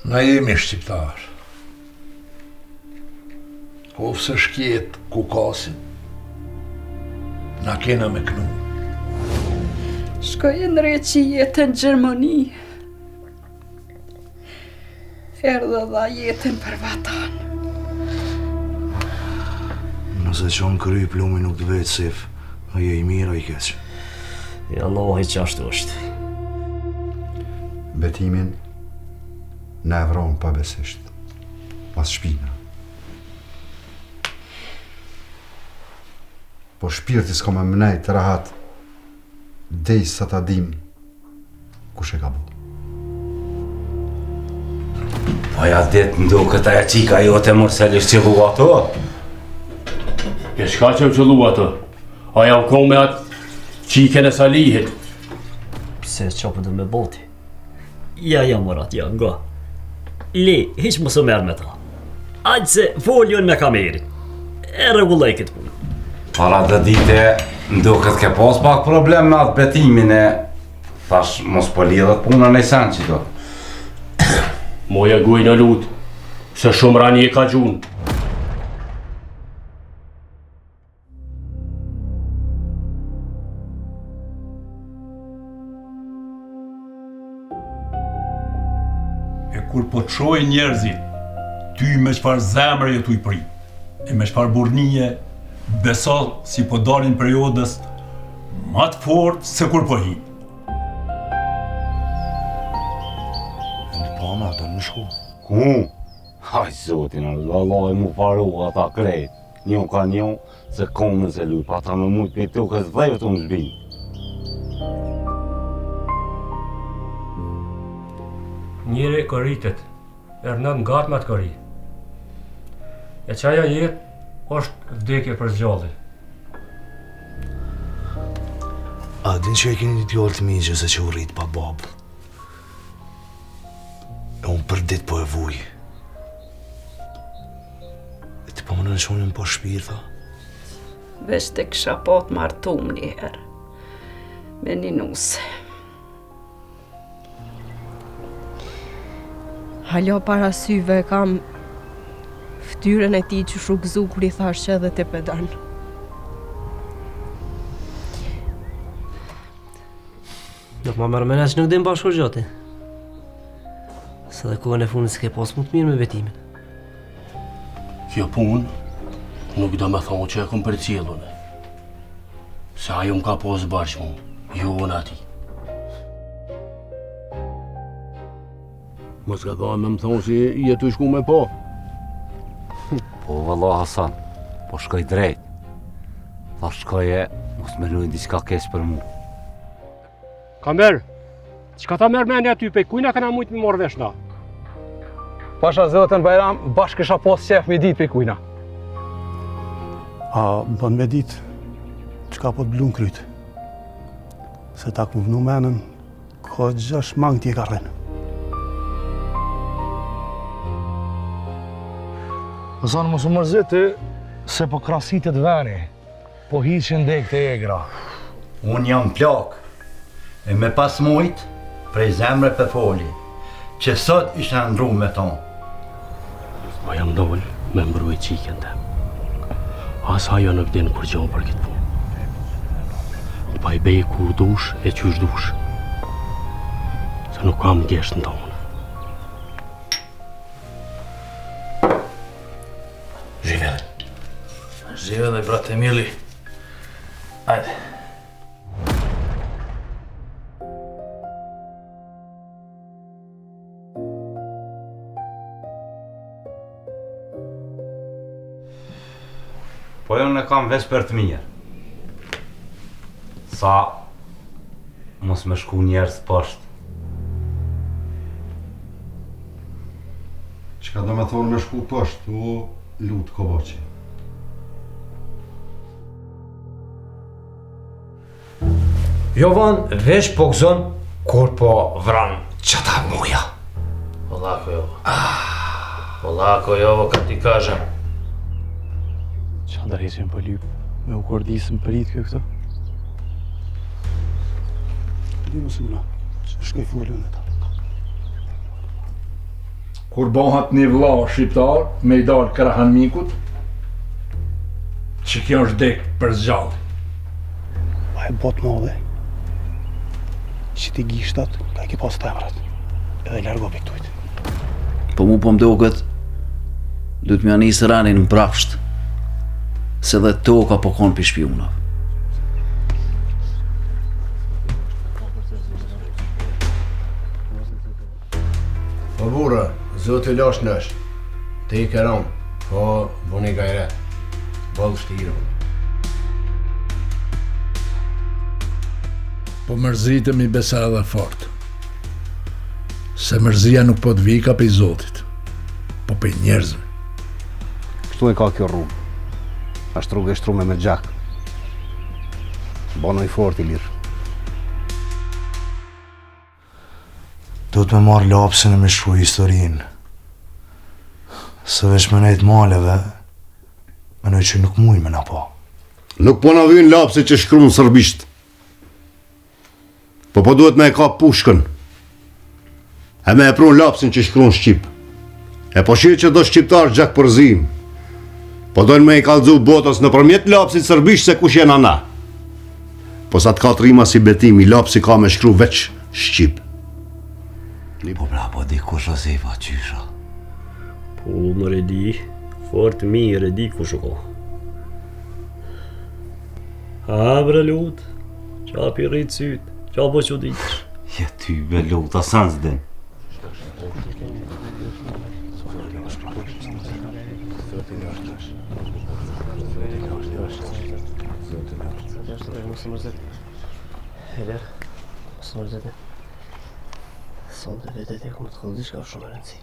Na jemi shqiptar. Ofse shkjet ku kasin, na kena me knu. Shkoj në jetën në Gjermani. Erdhe dha jetën për vatan. Nëse qonë kry plumi nuk të vetë sef, a je I mirë, a I keq. I Allah që ashtu është. Betimin në evron pa besisht, pas shpina. Po shpirti s'ka me mnej të rahat, dej sa ta dim kush e ka bu. Po ja det ndo këta e qika jote Marcelis që hua ato? E shka që më qëllu ato? Aja u kom me atë qiken e Salihit. Pse qapë dhe me boti? Ja murat, ja nga. Le, hiq mësë merë me ta. Aqë se foljon me kameri. E regullaj këtë punë. Para dhe dite, ndo këtë ke pas pak problem me atë betimin e... Thash, mos po lidhet puna në sen që do. Moja guj në lut, se shumë rani e ka gjun. E kur po të shoj njerëzit, ty me qfar zemre e tu I pri, e me qfar burnije, beso si po dalin periodës ma të fort se kur po hi. Në pama, të në shku. Ku? Haj zotin, Allah e mu paru ata krejt. Njo ka njo, se komën se luj, pa ta me mujt për tukës dhejët unë zbi. Njëri këritet, Ernan gatma të këri. E qaja jetë, është vdekje për zgjalli. A din që e keni një djallë të migje se që u rritë pa babë. E unë për dit po e vuj. E ti po më në qonin po shpirë, tha? Veç të kësha po të martum njëherë. Me një nuse. Halo para syve kam ftyrën e ti që shukëzu kur I thash që edhe te pedan. Nuk ma mërë mena që nuk dhe më bashkër gjati. Se dhe kohën e funit s'ke pas më të mirë me betimin. Kjo punë nuk do me thonë që e kom për cilune. Se ajo më ka posë bashkë mu, jo në ati. Mos ka dha me më thonë si jetu shku me po. Po valla Hasan, po shkoj drejt. Tha shkoje, mos me lujnë diçka keq për mu. Kamer, qka ta merë menja ty pe, kujna këna mujtë me morë vesh na? Pasha zotën Bajram, bashkë kisha pas qef me ditë pe kujna. A bën me ditë qka po të blun krytë. Se ta ku vnu menën, ka 6 mangë tje ka rrenë. Zonë mos u mërziti se po krasitit veni, po hiqin dek të egra. Unë jam plak, e me pas mujt, prej zemre për foli, që sot ishte ndru me ton. Ma jam dollë me mbruj qiken tem. As ajo nuk din kur gjohë për këtë punë. Pa I bej kur dush e qysh dush. Se nuk kam gjesht në tonë. Zhive dhe brat Emili. Ajde. Po jo në kam veç për të mirë. Sa mos me shku njerës poshtë. Qka do me thonë me shku poshtë, o lutë koboqi. Jovan veç po gëzon kur po vran qata muja. Polako Jovo. Polako Jovo, kad ti kažem. Qa ndërheqen po lyp me u kordisën për rritë kjo këto? Di mësë mëna, që shkoj fullën e ta. kur bëhat një vlla shqiptar me i dal krahan mikut, që kjo është dek për zgjallë. Pa e bot madhe, që ti gishtat, ka e ki pas temrat, edhe largo piktujt. Po mu po mdoket, du t'mja njësë ranin në prapsht, se dhe toka po konë për shpionave. Po burë, zotë i lash nësh, te i këram, po buni gajret, bëllë shtirë. Po mërzitëm i besa edhe fort, se mërzia nuk po t'vi ka për i Zotit, po për njerëzve. Kështu e ka kjo rrugë, ashtë rrugë e shtrume me gjak, bono i fort i lirë. Do të me marrë lapsin e me shkruaj historinë. Se veç me nejt maleve, menoj që nuk muj me na pa. Nuk po na vyn lapsi që shkruan sërbisht. Po duhet me e kap pushkën. E me e prun lapsin që shkruan shqip. E po shqip që do shqiptar gjak përzim. Po dojnë me i kallëzu botës në përmjet lapsit sërbisht se kush jena na. Po sa t'ka t'rima si betimi, lapsi ka me shkru veç shqip. Po pra, po di kush o zefa qysha. Po më redi, fort mirë redi kush o ko. Ha bre lut, qapi rritë sytë, qapo që diqë. Ja ty be lut, asan s'den. Heler, së mërzete. Son të vetet e ku më të këllë dishka shumë rëndësi.